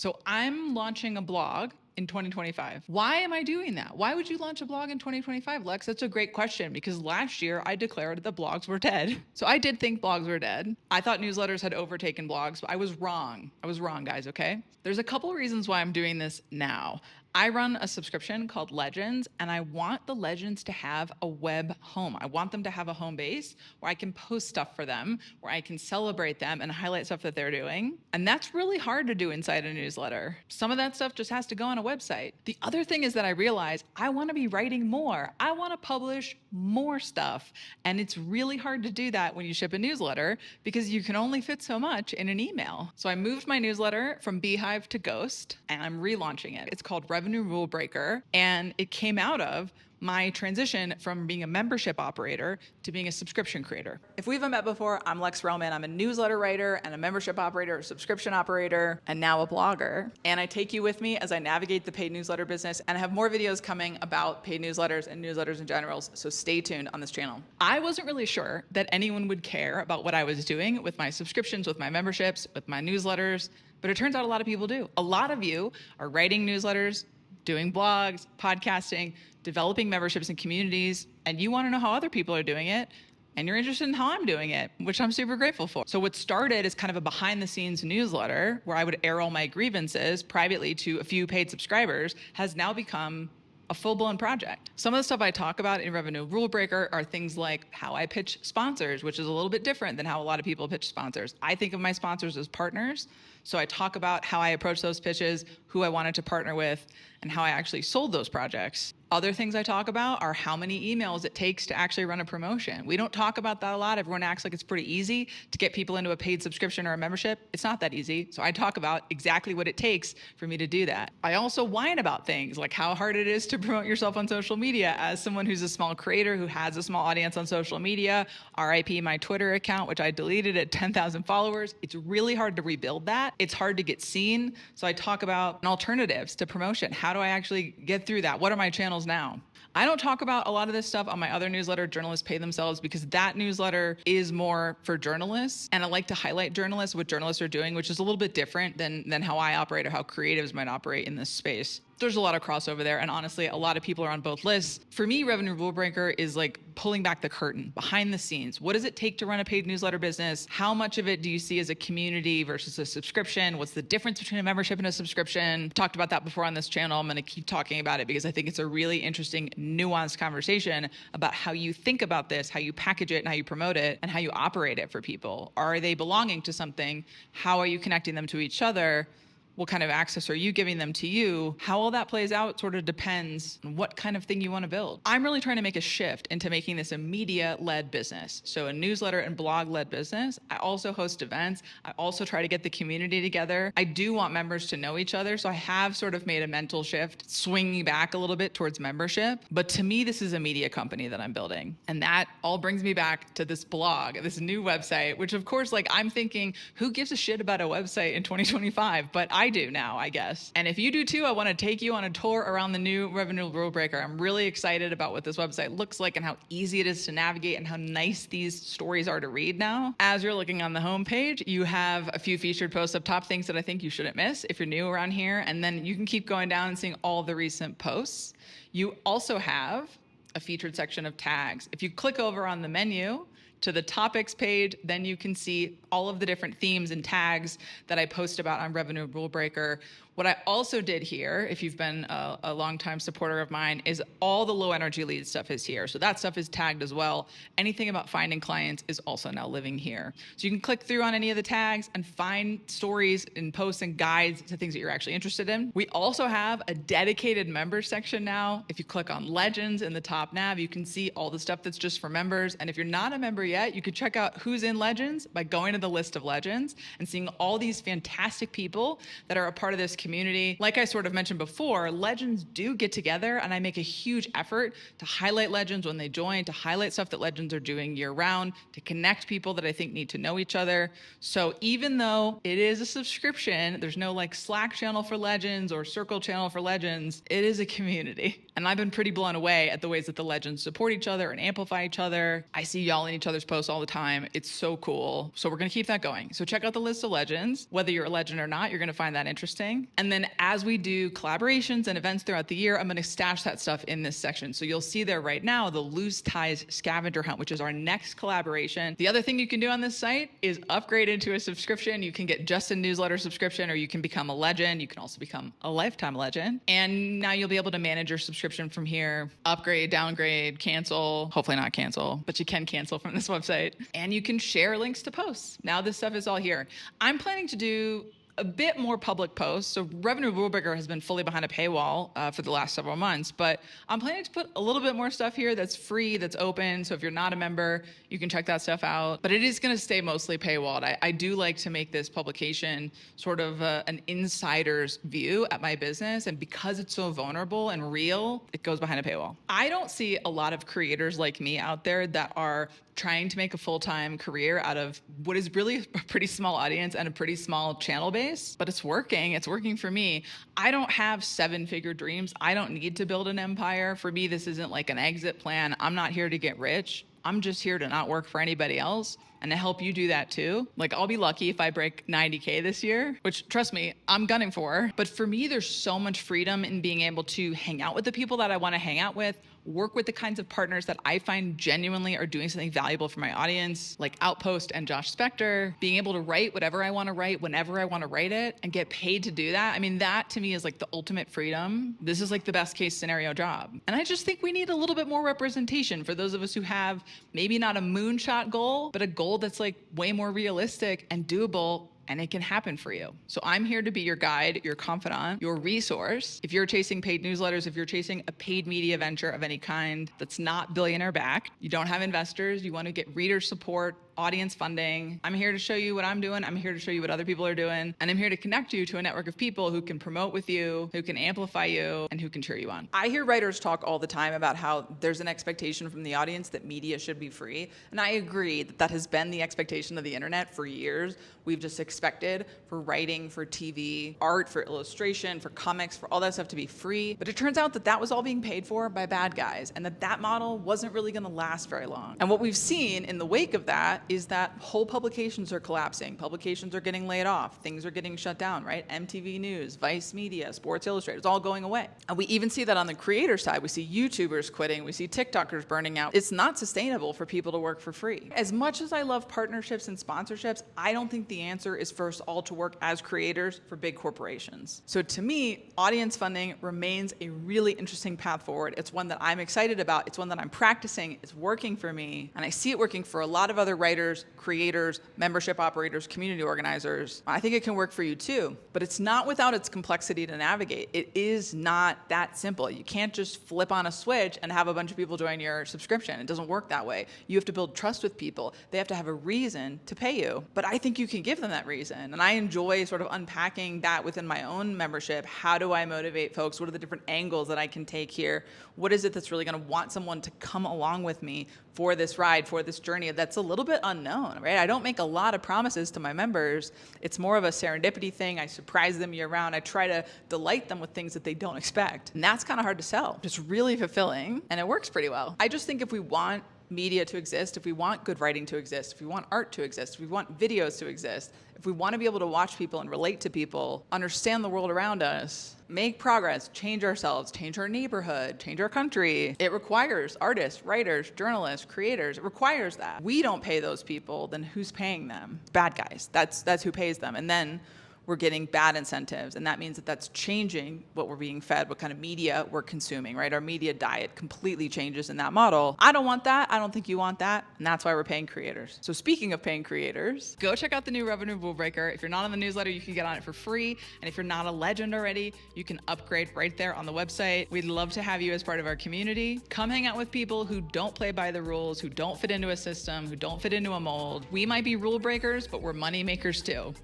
So I'm launching a blog in 2025. Why am I doing that? Why would you launch a blog in 2025, Lex? That's a great question because last year I declared that blogs were dead. So I did think blogs were dead. I thought newsletters had overtaken blogs, but I was wrong. I was wrong, guys, okay? There's a couple reasons why I'm doing this now. I run a subscription called Legends, and I want the Legends to have a web home. I want them to have a home base where I can post stuff for them, where I can celebrate them and highlight stuff that they're doing. And that's really hard to do inside a newsletter. Some of that stuff just has to go on a website. The other thing is that I realize I want to be writing more. I want to publish more stuff. And it's really hard to do that when you ship a newsletter because you can only fit so much in an email. So I moved my newsletter from Beehive to Ghost, and I'm relaunching it. It's called Revenue Rulebreaker, and it came out of my transition from being a membership operator to being a subscription creator. If we haven't met before, I'm Lex Relman. I'm a newsletter writer and a membership operator, a subscription operator, and now a blogger. And I take you with me as I navigate the paid newsletter business, and I have more videos coming about paid newsletters and newsletters in general, so stay tuned on this channel. I wasn't really sure that anyone would care about what I was doing with my subscriptions, with my memberships, with my newsletters, but it turns out a lot of people do. A lot of you are writing newsletters, doing blogs, podcasting, developing memberships and communities, and you want to know how other people are doing it, and you're interested in how I'm doing it, which I'm super grateful for. So what started as kind of a behind the scenes newsletter where I would air all my grievances privately to a few paid subscribers has now become a full-blown project. Some of the stuff I talk about in Revenue Rulebreaker are things like how I pitch sponsors, which is a little bit different than how a lot of people pitch sponsors. I think of my sponsors as partners. So I talk about how I approach those pitches, who I wanted to partner with, and how I actually sold those projects. Other things I talk about are how many emails it takes to actually run a promotion. We don't talk about that a lot. Everyone acts like it's pretty easy to get people into a paid subscription or a membership. It's not that easy. So I talk about exactly what it takes for me to do that. I also whine about things like how hard it is to promote yourself on social media as someone who's a small creator who has a small audience on social media. RIP my Twitter account, which I deleted at 10,000 followers. It's really hard to rebuild that. It's hard to get seen. So I talk about alternatives to promotion. How do I actually get through that? What are my channels now? I don't talk about a lot of this stuff on my other newsletter, Journalists Pay Themselves, because that newsletter is more for journalists. And I like to highlight journalists, what journalists are doing, which is a little bit different than how I operate or how creatives might operate in this space. There's a lot of crossover there. And honestly, a lot of people are on both lists. For me, Revenue Rulebreaker is like pulling back the curtain behind the scenes. What does it take to run a paid newsletter business? How much of it do you see as a community versus a subscription? What's the difference between a membership and a subscription? Talked about that before on this channel. I'm going to keep talking about it because I think it's a really interesting, nuanced conversation about how you think about this, how you package it and how you promote it, and how you operate it for people. Are they belonging to something? How are you connecting them to each other? What kind of access are you giving them to you? How all that plays out sort of depends on what kind of thing you want to build. I'm really trying to make a shift into making this a media-led business. So a newsletter and blog-led business. I also host events. I also try to get the community together. I do want members to know each other. So I have sort of made a mental shift, swinging back a little bit towards membership. But to me, this is a media company that I'm building. And that all brings me back to this blog, this new website, which of course, like I'm thinking, who gives a shit about a website in 2025? But I do now, I guess. And if you do too, I want to take you on a tour around the new Revenue Rulebreaker. I'm really excited about what this website looks like and how easy it is to navigate and how nice these stories are to read now. As you're looking on the homepage, you have a few featured posts up top, things that I think you shouldn't miss if you're new around here. And then you can keep going down and seeing all the recent posts. You also have a featured section of tags. If you click over on the menu to the topics page, then you can see all of the different themes and tags that I post about on Revenue Rulebreaker. What I also did here, if you've been a longtime supporter of mine, is all the low energy lead stuff is here. So that stuff is tagged as well. Anything about finding clients is also now living here. So you can click through on any of the tags and find stories and posts and guides to things that you're actually interested in. We also have a dedicated members section now. If you click on Legends in the top nav, you can see all the stuff that's just for members. And if you're not a member yet, you could check out who's in Legends by going to the list of Legends and seeing all these fantastic people that are a part of this community. Like I sort of mentioned before, Legends do get together, and I make a huge effort to highlight Legends when they join, to highlight stuff that Legends are doing year round, to connect people that I think need to know each other. So even though it is a subscription, there's no like Slack channel for Legends or Circle channel for Legends, it is a community. And I've been pretty blown away at the ways that the Legends support each other and amplify each other. I see y'all in each other's newsletters post all the time. It's so cool. So we're going to keep that going. So check out the list of legends. Whether you're a legend or not, you're going to find that interesting. And then as we do collaborations and events throughout the year, I'm going to stash that stuff in this section. So you'll see there right now the Loose Ties Scavenger Hunt, which is our next collaboration. The other thing you can do on this site is upgrade into a subscription. You can get just a newsletter subscription, or you can become a legend. You can also become a lifetime legend. And now you'll be able to manage your subscription from here, upgrade, downgrade, cancel, hopefully not cancel, but you can cancel from this website. And you can share links to posts. Now this stuff is all here. I'm planning to do a bit more public posts. So Revenue Rulebreaker has been fully behind a paywall for the last several months, but I'm planning to put a little bit more stuff here that's free, that's open. So if you're not a member, you can check that stuff out, but it is going to stay mostly paywalled. I do like to make this publication sort of an insider's view at my business. And because it's so vulnerable and real, it goes behind a paywall. I don't see a lot of creators like me out there that are trying to make a full-time career out of what is really a pretty small audience and a pretty small channel base, but it's working. It's working for me. I don't have 7-figure dreams. I don't need to build an empire. For me, this isn't like an exit plan. I'm not here to get rich. I'm just here to not work for anybody else and to help you do that too. Like, I'll be lucky if I break 90K this year, which, trust me, I'm gunning for. But for me, there's so much freedom in being able to hang out with the people that I want to hang out with, work with the kinds of partners that I find genuinely are doing something valuable for my audience, like Outpost and Josh Spector, being able to write whatever I want to write, whenever I want to write it, and get paid to do that. I mean, that to me is like the ultimate freedom. This is like the best case scenario job. And I just think we need a little bit more representation for those of us who have maybe not a moonshot goal, but a goal that's like way more realistic and doable, and it can happen for you. So I'm here to be your guide, your confidant, your resource. If you're chasing paid newsletters, if you're chasing a paid media venture of any kind that's not billionaire backed, you don't have investors, you want to get reader support, audience funding, I'm here to show you what I'm doing. I'm here to show you what other people are doing. And I'm here to connect you to a network of people who can promote with you, who can amplify you, and who can cheer you on. I hear writers talk all the time about how there's an expectation from the audience that media should be free. And I agree that that has been the expectation of the internet for years. We've just expected for writing, for TV, art, for illustration, for comics, for all that stuff to be free. But it turns out that that was all being paid for by bad guys, and that model wasn't really going to last very long. And what we've seen in the wake of that is that whole publications are collapsing. Publications are getting laid off. Things are getting shut down, right? MTV News, Vice Media, Sports Illustrated, it's all going away. And we even see that on the creator side. We see YouTubers quitting. We see TikTokers burning out. It's not sustainable for people to work for free. As much as I love partnerships and sponsorships, I don't think the answer is for us all to work as creators for big corporations. So to me, audience funding remains a really interesting path forward. It's one that I'm excited about. It's one that I'm practicing. It's working for me. And I see it working for a lot of other writers, creators, membership operators, community organizers. I think it can work for you too, but it's not without its complexity to navigate. It is not that simple. You can't just flip on a switch and have a bunch of people join your subscription. It doesn't work that way. You have to build trust with people. They have to have a reason to pay you, but I think you can give them that reason. And I enjoy sort of unpacking that within my own membership. How do I motivate folks? What are the different angles that I can take here? What is it that's really going to want someone to come along with me for this ride, for this journey that's a little bit unknown, right? I don't make a lot of promises to my members. It's more of a serendipity thing. I surprise them year round. I try to delight them with things that they don't expect. And that's kind of hard to sell. It's really fulfilling, and it works pretty well. I just think if we want media to exist, if we want good writing to exist, if we want art to exist, if we want videos to exist, if we want to be able to watch people and relate to people, understand the world around us, make progress, change ourselves, change our neighborhood, change our country, it requires artists, writers, journalists, creators. It requires that. We don't pay those people, then who's paying them? Bad guys. That's who pays them. And then we're getting bad incentives, and that means that that's changing what we're being fed, what kind of media we're consuming, right? Our media diet completely changes in that model. I don't want that. I don't think you want that, and that's why we're paying creators. So speaking of paying creators, go check out the new Revenue Rulebreaker. If you're not on the newsletter, you can get on it for free, and if you're not a legend already, you can upgrade right there on the website. We'd love to have you as part of our community. Come hang out with people who don't play by the rules, who don't fit into a system, who don't fit into a mold. We might be rule breakers, but we're money makers too.